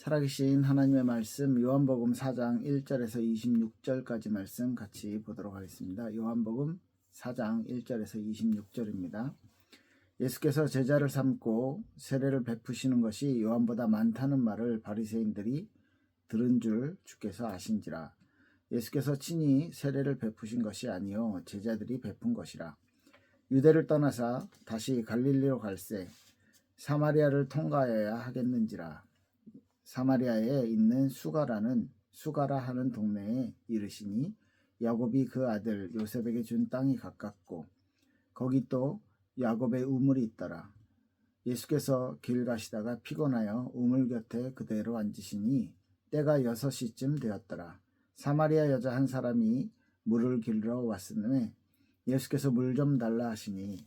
살아계신 하나님의 말씀 요한복음 4장 1절에서 26절까지 말씀 같이 보도록 하겠습니다. 요한복음 4장 1절에서 26절입니다. 예수께서 제자를 삼고 세례를 베푸시는 것이 요한보다 많다는 말을 바리새인들이 들은 줄 주께서 아신지라. 예수께서 친히 세례를 베푸신 것이 아니요 제자들이 베푼 것이라. 유대를 떠나사 다시 갈릴리로 갈새 사마리아를 통과하여야 하겠는지라. 사마리아에 있는 수가라 하는 동네에 이르시니 야곱이 그 아들 요셉에게 준 땅이 가깝고 거기 또 야곱의 우물이 있더라. 예수께서 길 가시다가 피곤하여 우물 곁에 그대로 앉으시니 때가 6시쯤 되었더라. 사마리아 여자 한 사람이 물을 길러 왔으므에 예수께서 물 좀 달라 하시니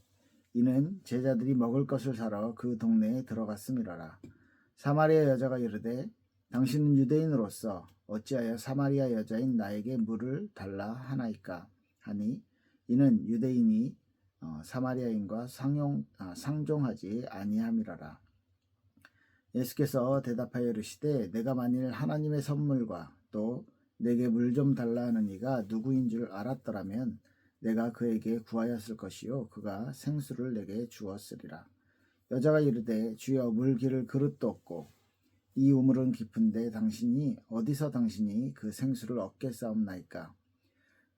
이는 제자들이 먹을 것을 사러 그 동네에 들어갔음이라라. 사마리아 여자가 이르되 당신은 유대인으로서 어찌하여 사마리아 여자인 나에게 물을 달라 하나이까 하니 이는 유대인이 사마리아인과 상종하지 아니함이라라. 예수께서 대답하여 이르시되 내가 만일 하나님의 선물과 또 내게 물 좀 달라 하는 이가 누구인 줄 알았더라면 내가 그에게 구하였을 것이요 그가 생수를 내게 주었으리라. 여자가 이르되 주여 물 기를 그릇도 없고 이 우물은 깊은데 어디서 당신이 그 생수를 얻겠사옵나이까.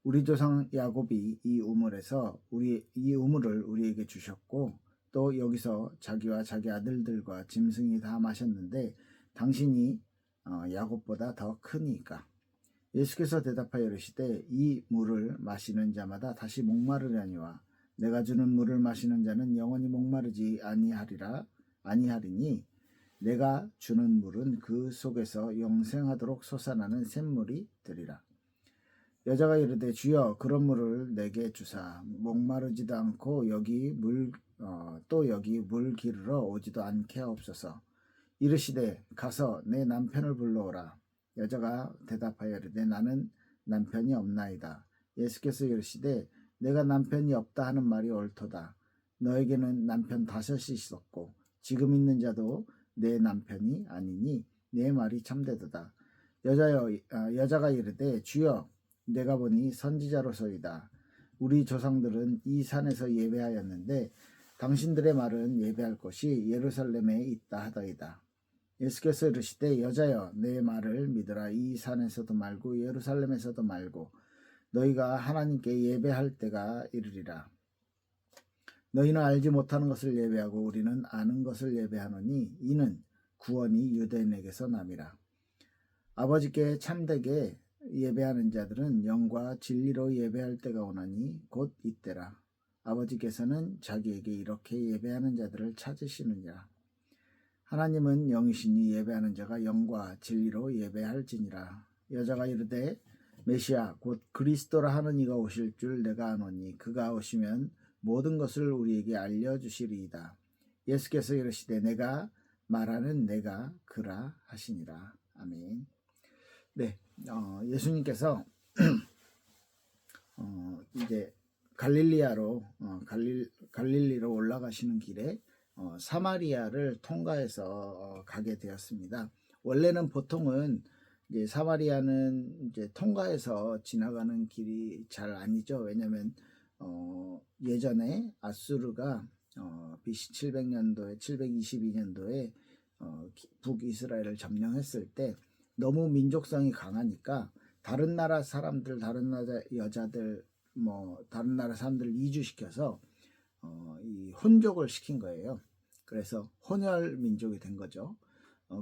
우리 조상 야곱이 이 우물을 우리에게 주셨고 또 여기서 자기와 자기 아들들과 짐승이 다 마셨는데 당신이 야곱보다 더 크니까. 예수께서 대답하여 이르시되 이 물을 마시는 자마다 다시 목마르려니와 내가 주는 물을 마시는 자는 영원히 목마르지 아니하리니 내가 주는 물은 그 속에서 영생하도록 솟아나는 샘물이 되리라. 여자가 이르되 주여 그런 물을 내게 주사 목마르지도 않고 또 여기 물 기르러 오지도 않게 하옵소서. 이르시되 가서 내 남편을 불러오라. 여자가 대답하여 이르되 나는 남편이 없나이다. 예수께서 이르시되 내가 남편이 없다 하는 말이 옳도다. 너에게는 남편 5이 있었고 지금 있는 자도 내 남편이 아니니 내 말이 참되도다. 여자가 이르되 주여 내가 보니 선지자로소이다. 우리 조상들은 이 산에서 예배하였는데 당신들의 말은 예배할 곳이 예루살렘에 있다 하더이다. 예수께서 이르시되 여자여 내 말을 믿으라. 이 산에서도 말고 예루살렘에서도 말고 너희가 하나님께 예배할 때가 이르리라. 너희는 알지 못하는 것을 예배하고 우리는 아는 것을 예배하노니 이는 구원이 유대인에게서 남이라. 아버지께 참되게 예배하는 자들은 영과 진리로 예배할 때가 오나니 곧 이때라. 아버지께서는 자기에게 이렇게 예배하는 자들을 찾으시느니라. 하나님은 영이시니 예배하는 자가 영과 진리로 예배할지니라. 여자가 이르되 메시아 곧 그리스도라 하는 이가 오실 줄 내가 아노니 그가 오시면 모든 것을 우리에게 알려주시리이다. 예수께서 이르시되 내가 말하는 내가 그라 하시니라. 아멘. 네, 예수님께서 이제 갈릴리로 올라가시는 길에 사마리아를 통과해서 가게 되었습니다. 원래는 보통은 이제 사마리아는 이제 통과해서 지나가는 길이 잘 아니죠. 왜냐하면 예전에 아수르가 BC 722년도에 북이스라엘을 점령했을 때 너무 민족성이 강하니까 다른 나라 사람들, 다른 나라 여자들, 다른 나라 사람들을 이주시켜서 이 혼족을 시킨 거예요. 그래서 혼혈 민족이 된 거죠.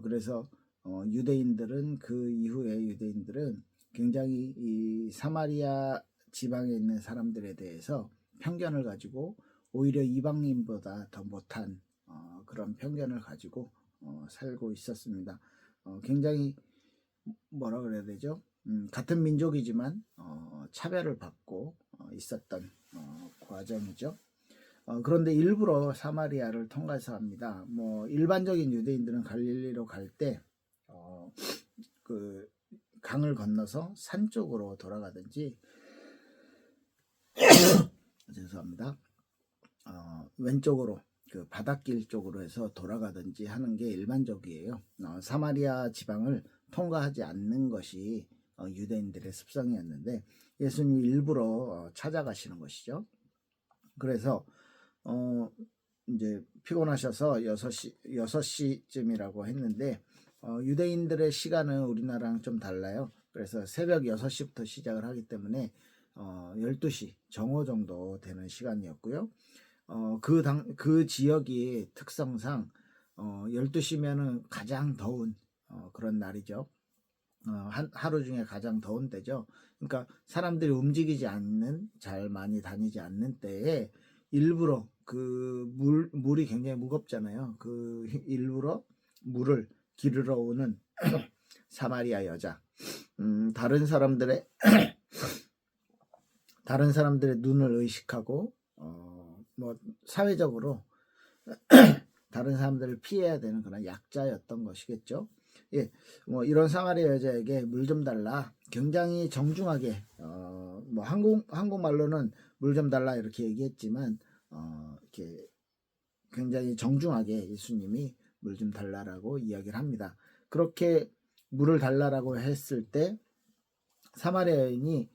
그래서 유대인들은 그 이후에 유대인들은 굉장히 이 사마리아 지방에 있는 사람들에 대해서 편견을 가지고 오히려 이방인보다 더 못한 그런 편견을 가지고 살고 있었습니다. 굉장히 뭐라 그래야 되죠? 같은 민족이지만 차별을 받고 있었던 과정이죠. 그런데 일부러 사마리아를 통과해서 합니다. 일반적인 유대인들은 갈릴리로 갈 때 그 강을 건너서 산 쪽으로 돌아가든지 죄송합니다. 왼쪽으로 그 바닷길 쪽으로 해서 돌아가든지 하는 게 일반적이에요. 사마리아 지방을 통과하지 않는 것이 유대인들의 습성이었는데 예수님이 일부러 찾아가시는 것이죠. 그래서 이제 피곤하셔서 6시쯤이라고 했는데 유대인들의 시간은 우리나라랑 좀 달라요. 그래서 새벽 6시부터 시작을 하기 때문에 12시 정오 정도 되는 시간이었고요. 그 지역이 특성상 12시면은 가장 더운 그런 날이죠. 하루 중에 가장 더운 때죠. 그러니까 사람들이 움직이지 않는, 잘 많이 다니지 않는 때에 일부러 그 물이 굉장히 무겁잖아요. 그 일부러 물을 기르러 오는 사마리아 여자. 다른 사람들의 눈을 의식하고 뭐 사회적으로 다른 사람들을 피해야 되는 그런 약자였던 것이겠죠. 예, 뭐 이런 사마리아 여자에게 물 좀 달라. 굉장히 정중하게 뭐 한국말로는 물 좀 달라 이렇게 얘기했지만 이렇게 굉장히 정중하게 예수님이 물 좀 달라라고 이야기를 합니다. 그렇게 물을 달라라고 했을 때 사마리아 여인이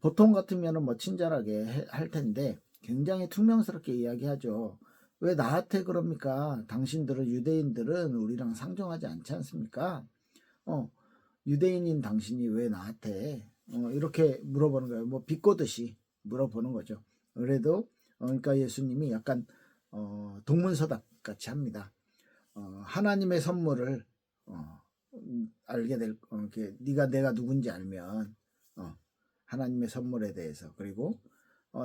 보통 같으면은 뭐 친절하게 할 텐데 굉장히 퉁명스럽게 이야기하죠. 왜 나한테 그럽니까? 당신들은 유대인들은 우리랑 상종하지 않지 않습니까? 유대인인 당신이 왜 나한테 이렇게 물어보는 거예요. 뭐 비꼬듯이 물어보는 거죠. 그래도 그러니까 예수님이 약간 동문서답 같이 합니다. 하나님의 선물을 알게 될 이렇게 네가 내가 누군지 알면 하나님의 선물에 대해서 그리고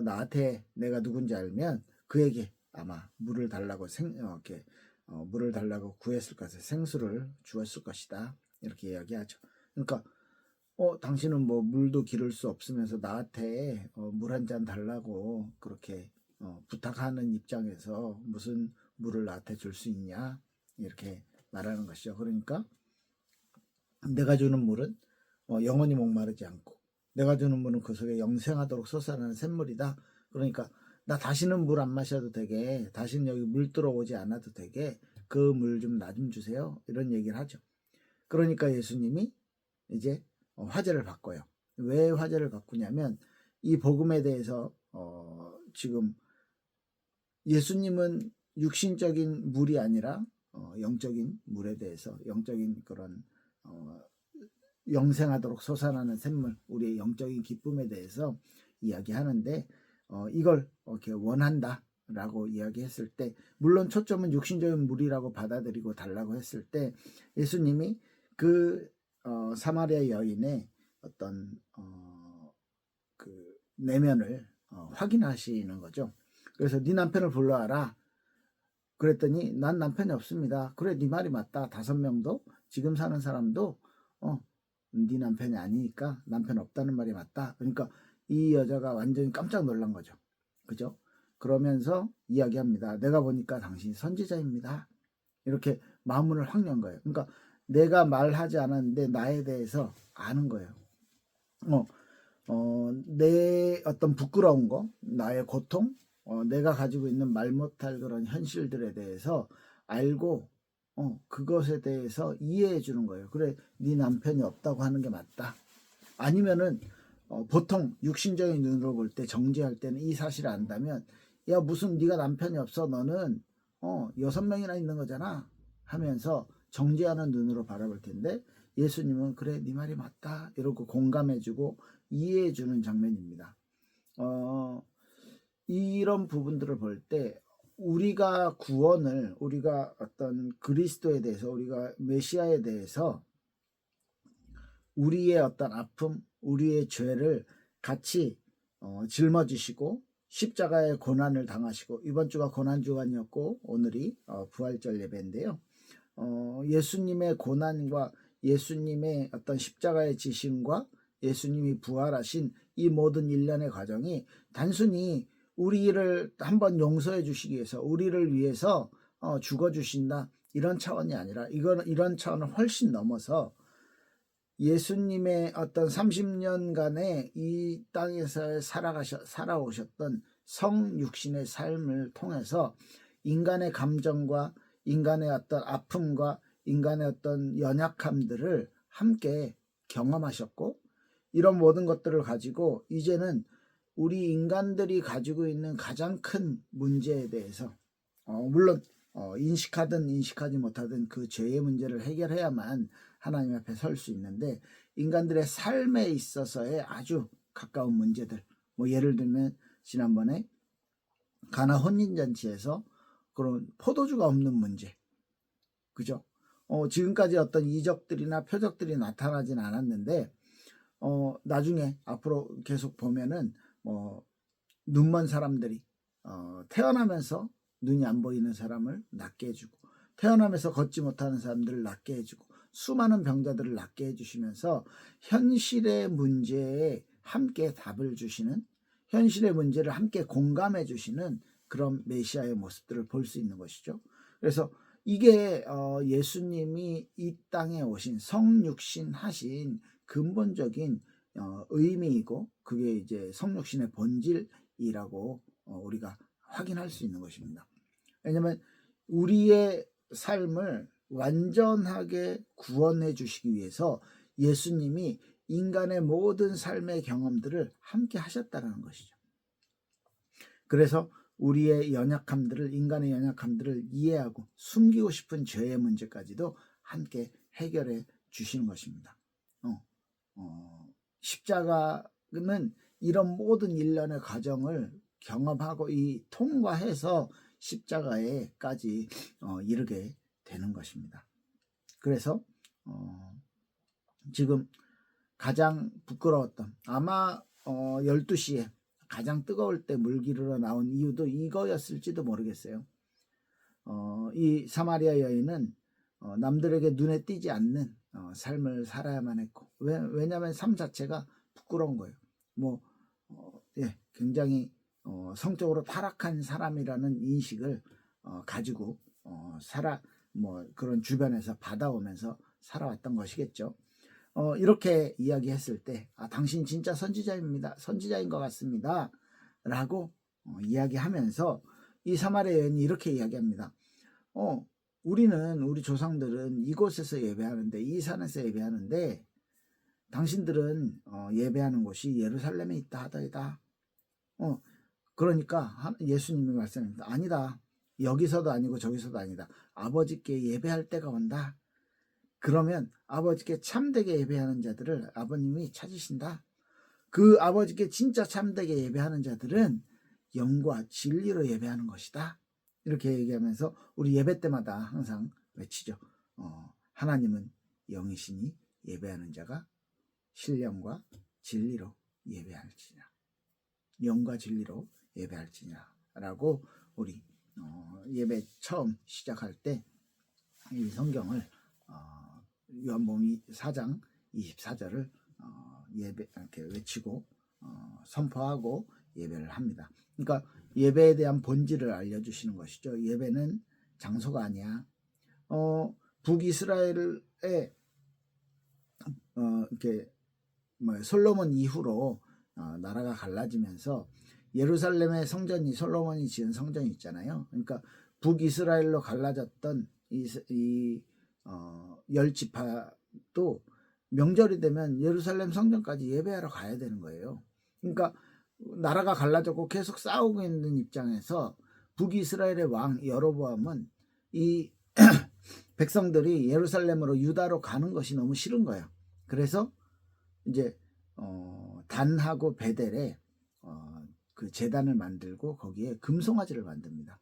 나한테 내가 누군지 알면 그에게 아마 물을 달라고 이렇게 물을 달라고 구했을 것을 생수를 주었을 것이다 이렇게 이야기하죠. 그러니까 당신은 뭐 물도 기를 수 없으면서 나한테 물 한 잔 달라고 그렇게 부탁하는 입장에서 무슨 물을 나한테 줄 수 있냐 이렇게 말하는 것이죠. 그러니까 내가 주는 물은 영원히 목마르지 않고 내가 주는 물은 그 속에 영생하도록 솟아나는 샘물이다. 그러니까 나 다시는 물 안 마셔도 되게, 다시는 여기 물 들어오지 않아도 되게 그 물 좀 나 좀 주세요. 이런 얘기를 하죠. 그러니까 예수님이 이제 화제를 바꿔요. 왜 화제를 바꾸냐면 이 복음에 대해서 지금 예수님은 육신적인 물이 아니라 영적인 물에 대해서 영적인 그런 영생하도록 솟아나는 샘물, 우리의 영적인 기쁨에 대해서 이야기하는데 이걸 이렇게 원한다 라고 이야기했을 때 물론 초점은 육신적인 물이라고 받아들이고 달라고 했을 때 예수님이 그 사마리아 여인의 어떤 그 내면을 확인하시는 거죠. 그래서 네 남편을 불러와라. 그랬더니 난 남편이 없습니다. 그래 네 말이 맞다. 5명도 지금 사는 사람도 네 남편이 아니니까 남편 없다는 말이 맞다. 그러니까 이 여자가 완전히 깜짝 놀란 거죠. 그죠? 그러면서 이야기합니다. 내가 보니까 당신이 선지자입니다. 이렇게 마음문을 확 연 거예요. 그러니까 내가 말하지 않았는데 나에 대해서 아는 거예요. 내 어떤 부끄러운 거, 나의 고통, 내가 가지고 있는 말 못할 그런 현실들에 대해서 알고 그것에 대해서 이해해 주는 거예요. 그래, 네 남편이 없다고 하는 게 맞다. 아니면은 보통 육신적인 눈으로 볼 때 정죄할 때는 이 사실을 안다면 야 무슨 네가 남편이 없어 너는 6명이나 있는 거잖아 하면서 정죄하는 눈으로 바라볼 텐데 예수님은 그래 네 말이 맞다 이러고 공감해주고 이해해주는 장면입니다. 이런 부분들을 볼 때 우리가 구원을 우리가 어떤 그리스도에 대해서 우리가 메시아에 대해서 우리의 어떤 아픔 우리의 죄를 같이 짊어지시고 십자가의 고난을 당하시고 이번 주가 고난 주간이었고 오늘이 부활절 예배인데요. 예수님의 고난과 예수님의 어떤 십자가의 지심과 예수님이 부활하신 이 모든 일련의 과정이 단순히 우리를 한번 용서해 주시기 위해서 우리를 위해서 죽어 주신다 이런 차원이 아니라 이런 차원을 훨씬 넘어서 예수님의 어떤 30년간의 이 땅에서 살아오셨던 성육신의 삶을 통해서 인간의 감정과 인간의 어떤 아픔과 인간의 어떤 연약함들을 함께 경험하셨고, 이런 모든 것들을 가지고 이제는 우리 인간들이 가지고 있는 가장 큰 문제에 대해서 물론 인식하든 인식하지 못하든 그 죄의 문제를 해결해야만 하나님 앞에 설 수 있는데, 인간들의 삶에 있어서의 아주 가까운 문제들, 뭐 예를 들면 지난번에 가나 혼인잔치에서 그런 포도주가 없는 문제, 그죠? 지금까지 어떤 이적들이나 표적들이 나타나진 않았는데 나중에 앞으로 계속 보면은 눈먼 사람들이 태어나면서 눈이 안 보이는 사람을 낫게 해주고, 태어나면서 걷지 못하는 사람들을 낫게 해주고, 수많은 병자들을 낫게 해주시면서 현실의 문제에 함께 답을 주시는, 현실의 문제를 함께 공감해 주시는 그런 메시아의 모습들을 볼 수 있는 것이죠. 그래서 이게 예수님이 이 땅에 오신 성육신 하신 근본적인 의미이고, 그게 이제 성육신의 본질이라고 우리가 확인할 수 있는 것입니다. 왜냐하면 우리의 삶을 완전하게 구원해 주시기 위해서 예수님이 인간의 모든 삶의 경험들을 함께 하셨다는 것이죠. 그래서 우리의 연약함들을, 인간의 연약함들을 이해하고 숨기고 싶은 죄의 문제까지도 함께 해결해 주시는 것입니다. 십자가는 이런 모든 일련의 과정을 경험하고 이 통과해서 십자가에까지 이르게 되는 것입니다. 그래서 지금 가장 부끄러웠던, 아마 12시에 가장 뜨거울 때 물기르러 나온 이유도 이거였을지도 모르겠어요. 이 사마리아 여인은 남들에게 눈에 띄지 않는 삶을 살아야만 했고, 왜냐하면 삶 자체가 부끄러운 거예요. 굉장히 성적으로 타락한 사람이라는 인식을 가지고 그런 주변에서 받아오면서 살아왔던 것이겠죠. 이렇게 이야기했을 때 당신 진짜 선지자입니다. 선지자인 것 같습니다. 라고 이야기하면서 이 사마리아 여인이 이렇게 이야기합니다. 우리 조상들은 이곳에서 예배하는데, 이 산에서 예배하는데 당신들은 예배하는 곳이 예루살렘에 있다 하더이다. 그러니까 예수님이 말씀합니다. 아니다. 여기서도 아니고 저기서도 아니다. 아버지께 예배할 때가 온다. 그러면 아버지께 참되게 예배하는 자들을 아버님이 찾으신다. 그 아버지께 진짜 참되게 예배하는 자들은 영과 진리로 예배하는 것이다. 이렇게 얘기하면서 우리 예배 때마다 항상 외치죠. 하나님은 영이시니 예배하는 자가 신령과 진리로 예배할지니라. 영과 진리로 예배할지니라 라고 우리 예배 처음 시작할 때 이 성경을 요한복음 4장 24절을 예배 이렇게 외치고 선포하고 예배를 합니다. 그러니까 예배에 대한 본질을 알려주시는 것이죠. 예배는 장소가 아니야. 북이스라엘에 이렇게 솔로몬 이후로 나라가 갈라지면서 예루살렘의 성전이, 솔로몬이 지은 성전이 있잖아요. 그러니까 북이스라엘로 갈라졌던 이 10지파도 명절이 되면 예루살렘 성전까지 예배하러 가야 되는 거예요. 그러니까 나라가 갈라졌고 계속 싸우고 있는 입장에서 북이스라엘의 왕 여로보암은 이 백성들이 예루살렘으로, 유다로 가는 것이 너무 싫은 거예요. 그래서 이제 단하고 베델에 그 제단을 만들고 거기에 금송아지를 만듭니다.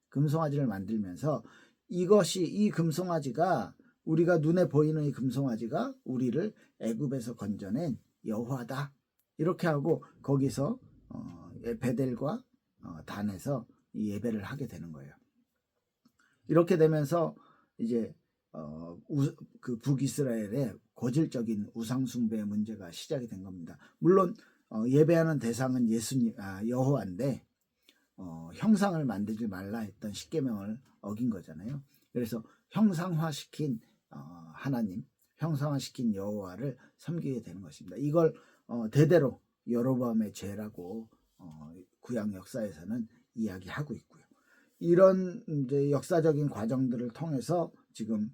금송아지를 만들면서 이 금송아지가, 우리가 눈에 보이는 이 금송아지가 우리를 애굽에서 건져낸 여호와다. 이렇게 하고 거기서 베델과 단에서 예배를 하게 되는 거예요. 이렇게 되면서 이제 그 북이스라엘의 고질적인 우상숭배의 문제가 시작이 된 겁니다. 물론 예배하는 대상은 여호와인데 형상을 만들지 말라 했던 십계명을 어긴 거잖아요. 그래서 형상화시킨 하나님, 형상화시킨 여호와를 섬기게 되는 것입니다. 이걸 대대로 여로보암의 죄라고 구약 역사에서는 이야기하고 있고요. 이런 이제 역사적인 과정들을 통해서 지금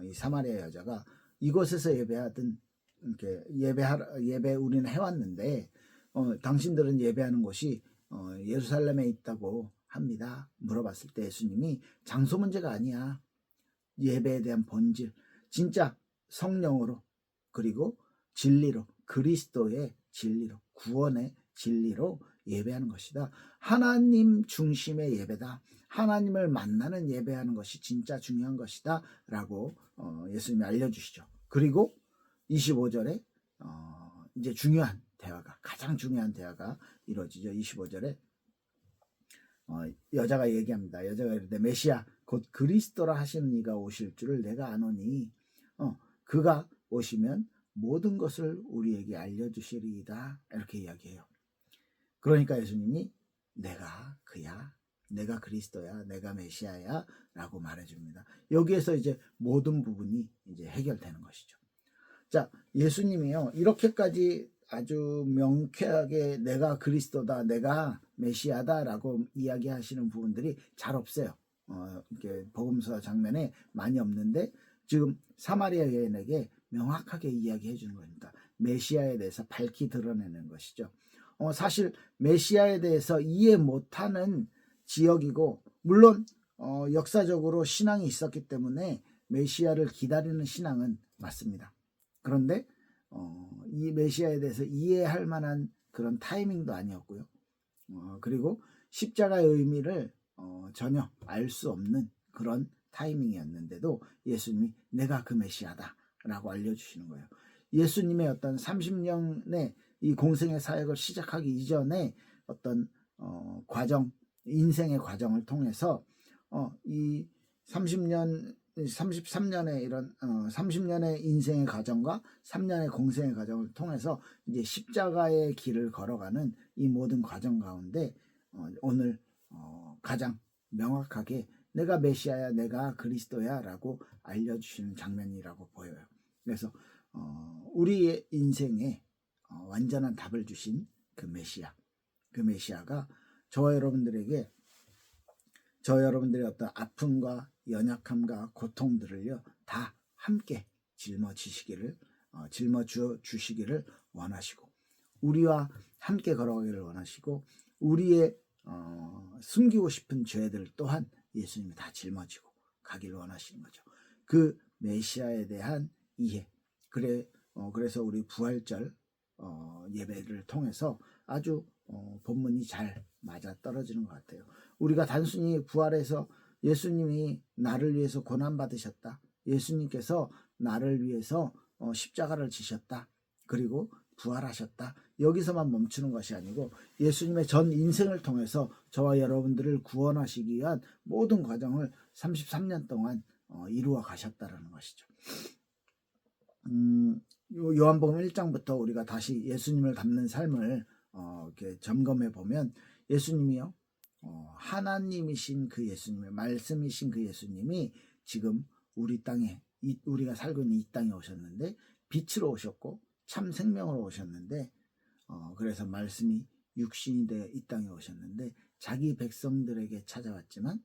이 사마리아 여자가 이곳에서 예배하던 이렇게 예배 우리는 해왔는데 당신들은 예배하는 곳이 예루살렘에 있다고 합니다. 물어봤을 때 예수님이 장소 문제가 아니야. 예배에 대한 본질, 진짜 성령으로 그리고 진리로, 그리스도의 진리로, 구원의 진리로 예배하는 것이다. 하나님 중심의 예배다. 하나님을 만나는 예배하는 것이 진짜 중요한 것이다 라고 예수님이 알려주시죠. 그리고 25절에 이제 중요한 대화가, 가장 중요한 대화가 이루어지죠. 25절에 여자가 얘기합니다. 여자가 이르되 메시아 곧 그리스도라 하시는 이가 오실 줄을 내가 아노니 그가 오시면 모든 것을 우리에게 알려주시리이다. 이렇게 이야기해요. 그러니까 예수님이 내가 그야, 내가 그리스도야, 내가 메시아야 라고 말해줍니다. 여기에서 이제 모든 부분이 이제 해결되는 것이죠. 자, 예수님이요 이렇게까지 아주 명쾌하게 내가 그리스도다, 내가 메시아다 라고 이야기하시는 부분들이 잘 없어요. 이렇게 복음서 장면에 많이 없는데 지금 사마리아 여인에게 명확하게 이야기해 주는 겁니다. 메시아에 대해서 밝히 드러내는 것이죠. 사실 메시아에 대해서 이해 못하는 지역이고 물론 역사적으로 신앙이 있었기 때문에 메시아를 기다리는 신앙은 맞습니다. 그런데 이 메시아에 대해서 이해할 만한 그런 타이밍도 아니었고요. 그리고 십자가의 의미를 전혀 알 수 없는 그런 타이밍이었는데도 예수님이 내가 그 메시아다 라고 알려주시는 거예요. 예수님의 어떤 30년의 이 공생의 사역을 시작하기 이전에 어떤 과정, 인생의 과정을 통해서 이 33년의 이런 30년의 인생의 과정과 3년의 공생의 과정을 통해서 이제 십자가의 길을 걸어가는 이 모든 과정 가운데 오늘 가장 명확하게 내가 메시아야, 내가 그리스도야 라고 알려주시는 장면이라고 보여요. 그래서 우리의 인생에 완전한 답을 주신 그 메시아가 저와 여러분들에게 여러분들의 어떤 아픔과 연약함과 고통들을요 다 함께 짊어지시기를 주시기를 원하시고 우리와 함께 걸어가기를 원하시고 우리의 숨기고 싶은 죄들 또한 예수님이 다 짊어지고 가기를 원하시는 거죠. 그 메시아에 대한 이해. 그래서 우리 부활절 예배를 통해서 아주 본문이 잘 맞아 떨어지는 것 같아요. 우리가 단순히 부활해서 예수님이 나를 위해서 고난받으셨다. 예수님께서 나를 위해서 십자가를 지셨다. 그리고 부활하셨다. 여기서만 멈추는 것이 아니고 예수님의 전 인생을 통해서 저와 여러분들을 구원하시기 위한 모든 과정을 33년 동안 이루어 가셨다라는 것이죠. 요한복음 1장부터 우리가 다시 예수님을 닮는 삶을 이렇게 점검해 보면 예수님이요 하나님이신 그 예수님의 말씀이신 그 예수님이 지금 우리 땅에 우리가 살고 있는 이 땅에 오셨는데 빛으로 오셨고 참 생명으로 오셨는데 그래서 말씀이 육신이 되어 이 땅에 오셨는데 자기 백성들에게 찾아왔지만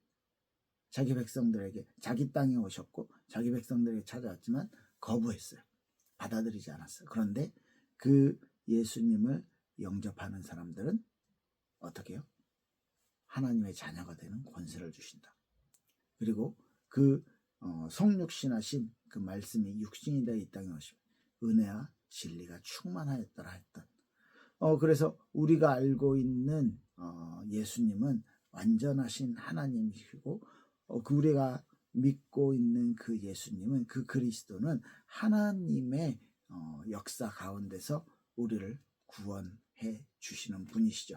자기 땅에 오셨고 자기 백성들에게 찾아왔지만 거부했어요. 받아들이지 않았어요. 그런데 그 예수님을 영접하는 사람들은 어떻게 해요? 하나님의 자녀가 되는 권세를 주신다. 그리고 그 성육신하신 그 말씀이 육신이 되어 이 땅에 오시면 은혜와 진리가 충만하였더라 했던 그래서 우리가 알고 있는 예수님은 완전하신 하나님이시고 우리가 믿고 있는 그 예수님은 그 그리스도는 하나님의 역사 가운데서 우리를 구원해 주시는 분이시죠.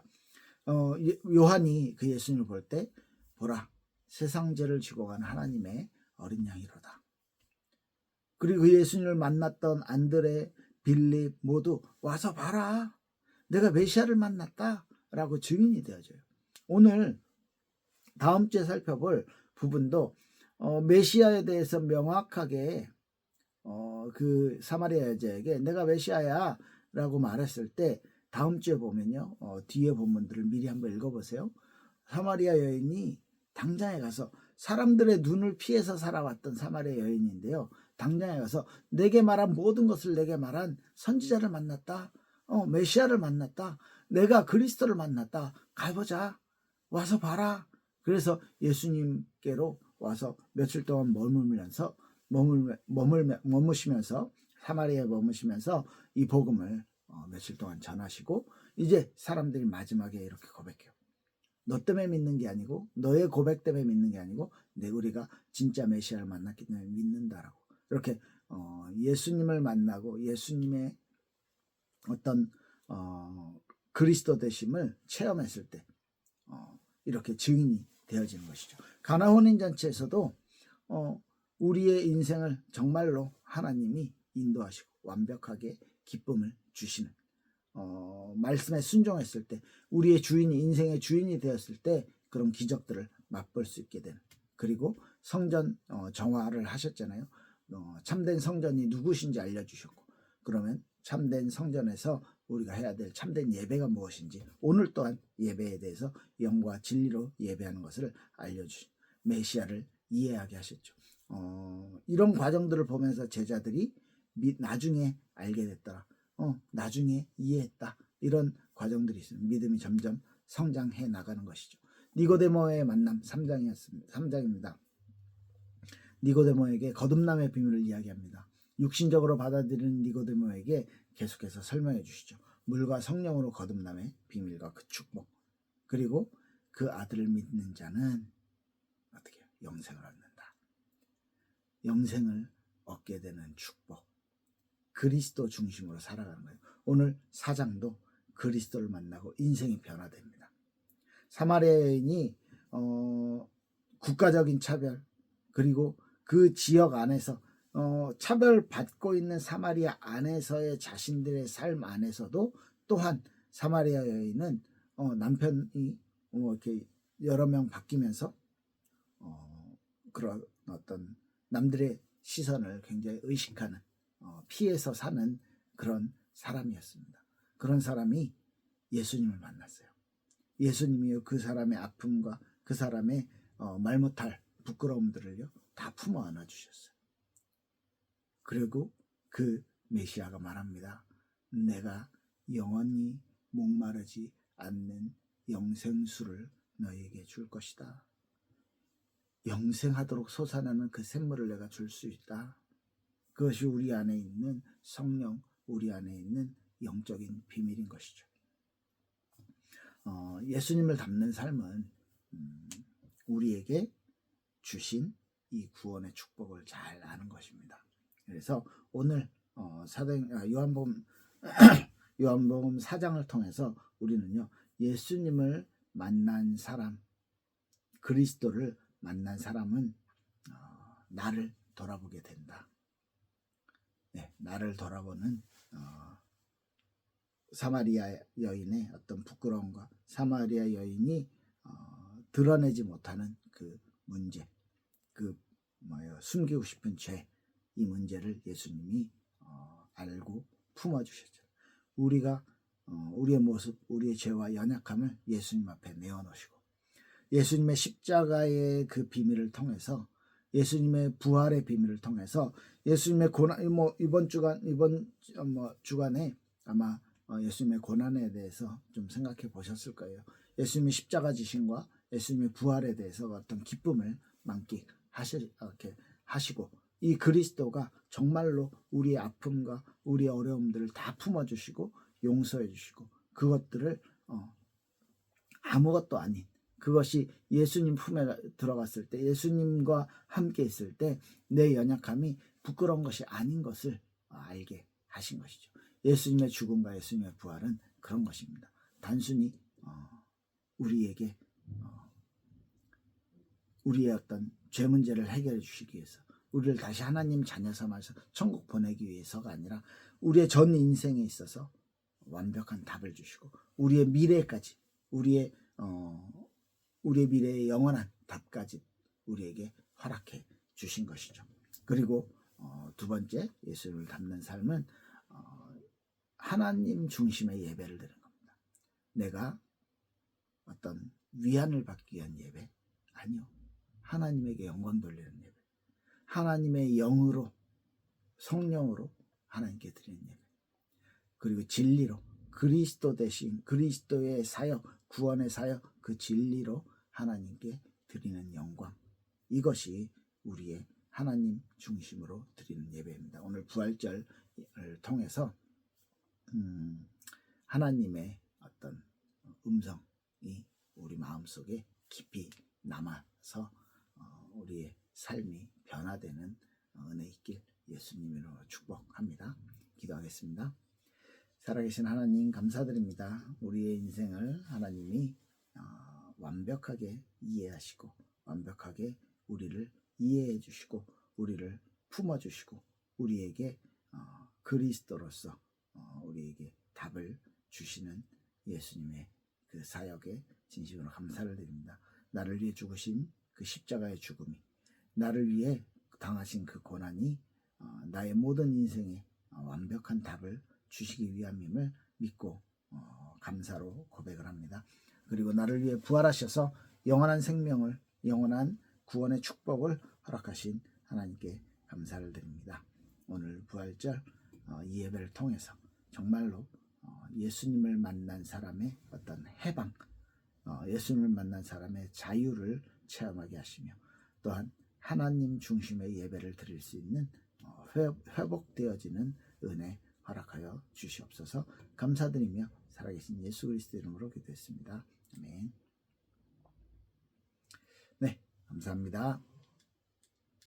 요한이 그 예수님을 볼 때 보라 세상 죄를 지고 간 하나님의 어린 양이로다. 그리고 그 예수님을 만났던 안드레, 빌립 모두 와서 봐라 내가 메시아를 만났다 라고 증인이 되어져요. 오늘 다음 주에 살펴볼 부분도 메시아에 대해서 명확하게 그 사마리아 여자에게 내가 메시아야 라고 말했을 때 다음 주에 보면요 뒤에 본문들을 미리 한번 읽어보세요. 사마리아 여인이 당장에 가서 사람들의 눈을 피해서 살아왔던 사마리아 여인인데요. 당장에 가서 내게 말한 모든 것을 내게 말한 선지자를 만났다. 메시아를 만났다. 내가 그리스도를 만났다. 가보자. 와서 봐라. 그래서 예수님께로 와서 며칠 동안 머무시면서 사마리아에 머무시면서 이 복음을 며칠 동안 전하시고 이제 사람들이 마지막에 이렇게 고백해요. 너 때문에 믿는 게 아니고 너의 고백 때문에 믿는 게 아니고 우리가 진짜 메시아를 만났기 때문에 믿는다라고 이렇게 예수님을 만나고 예수님의 어떤 그리스도 되심을 체험했을 때 이렇게 증인이 되어지는 것이죠. 가나 혼인잔치에서도 우리의 인생을 정말로 하나님이 인도하시고 완벽하게 기쁨을 주시는 말씀에 순종했을 때 우리의 주인이 인생의 주인이 되었을 때 그런 기적들을 맛볼 수 있게 되는 그리고 성전 정화를 하셨잖아요. 참된 성전이 누구신지 알려주셨고 그러면 참된 성전에서 우리가 해야 될 참된 예배가 무엇인지 오늘 또한 예배에 대해서 영과 진리로 예배하는 것을 알려주신 메시아를 이해하게 하셨죠. 이런 과정들을 보면서 제자들이 나중에 알게 됐더라. 나중에 이해했다. 이런 과정들이 있습니다. 믿음이 점점 성장해 나가는 것이죠. 니고데모의 만남 3장입니다. 니고데모에게 거듭남의 비밀을 이야기합니다. 육신적으로 받아들이는 니고데모에게 계속해서 설명해 주시죠. 물과 성령으로 거듭남의 비밀과 그 축복 그리고 그 아들을 믿는 자는 어떻게 해요? 영생을 얻는다. 영생을 얻게 되는 축복 그리스도 중심으로 살아가는 거예요. 오늘 4장도 그리스도를 만나고 인생이 변화됩니다. 사마리아 여인이 국가적인 차별 그리고 그 지역 안에서 차별받고 있는 사마리아 안에서의 자신들의 삶 안에서도 또한 사마리아 여인은 남편이 이렇게 여러 명 바뀌면서 그런 어떤 남들의 시선을 굉장히 의식하는 피해서 사는 그런 사람이었습니다. 그런 사람이 예수님을 만났어요. 예수님이 그 사람의 아픔과 그 사람의 말 못할 부끄러움들을요 다 품어 안아 주셨어요. 그리고 그 메시아가 말합니다. 내가 영원히 목마르지 않는 영생수를 너에게 줄 것이다. 영생하도록 솟아나는 그 샘물을 내가 줄 수 있다. 그것이 우리 안에 있는 성령, 우리 안에 있는 영적인 비밀인 것이죠. 예수님을 닮는 삶은 우리에게 주신 이 구원의 축복을 잘 아는 것입니다. 그래서 오늘 요한복음 4장을 통해서 우리는요 예수님을 만난 사람, 그리스도를 만난 사람은 나를 돌아보게 된다. 네, 나를 돌아보는 사마리아 여인의 어떤 부끄러움과 사마리아 여인이 드러내지 못하는 그 문제, 숨기고 싶은 죄, 이 문제를 예수님이 알고 품어주셨죠. 우리가 우리의 모습, 우리의 죄와 연약함을 예수님 앞에 내어놓으시고 예수님의 십자가의 그 비밀을 통해서 예수님의 부활의 비밀을 통해서 예수님의 고난, 이번 주간에 아마 예수님의 고난에 대해서 좀 생각해 보셨을 거예요. 예수님의 십자가 지심과 예수님의 부활에 대해서 어떤 기쁨을 만끽하시고 이 그리스도가 정말로 우리의 아픔과 우리의 어려움들을 다 품어주시고 용서해 주시고 그것들을 아무것도 아닌 그것이 예수님 품에 들어갔을 때 예수님과 함께 있을 때 내 연약함이 부끄러운 것이 아닌 것을 알게 하신 것이죠. 예수님의 죽음과 예수님의 부활은 그런 것입니다. 단순히 우리에게 우리의 어떤 죄 문제를 해결해 주시기 위해서 우리를 다시 하나님 자녀 삼아서 천국 보내기 위해서가 아니라 우리의 전 인생에 있어서 완벽한 답을 주시고 우리의 미래까지 우리의 미래의 영원한 답까지 우리에게 허락해 주신 것이죠. 그리고 두 번째 예수를 닮는 삶은 하나님 중심의 예배를 드리는 겁니다. 내가 어떤 위안을 받기 위한 예배 아니요. 하나님에게 영광 돌리는 예배. 하나님의 영으로, 성령으로 하나님께 드리는 예배. 그리고 진리로, 그리스도 대신 그리스도의 사역, 구원의 사역, 그 진리로 하나님께 드리는 영광. 이것이 우리의 하나님 중심으로 드리는 예배입니다. 오늘 부활절을 통해서 하나님의 어떤 음성이 우리 마음속에 깊이 남아서 우리의 삶이 변화되는 은혜 있길 예수님으로 축복합니다. 기도하겠습니다. 살아계신 하나님 감사드립니다. 우리의 인생을 하나님이 완벽하게 이해하시고 완벽하게 우리를 이해해 주시고 우리를 품어주시고 우리에게 그리스도로서 우리에게 답을 주시는 예수님의 그 사역에 진심으로 감사를 드립니다. 나를 위해 죽으신 그 십자가의 죽음이, 나를 위해 당하신 그 고난이 나의 모든 인생에 완벽한 답을 주시기 위함임을 믿고 감사로 고백을 합니다. 그리고 나를 위해 부활하셔서 영원한 생명을, 영원한 구원의 축복을 허락하신 하나님께 감사를 드립니다. 오늘 부활절 이 예배를 통해서 정말로 예수님을 만난 사람의 어떤 해방, 예수님을 만난 사람의 자유를 체험하게 하시며 또한 하나님 중심의 예배를 드릴 수 있는 회복되어지는 은혜 허락하여 주시옵소서. 감사드리며 살아계신 예수 그리스도 이름으로 기도했습니다. 아멘. 네, 감사합니다.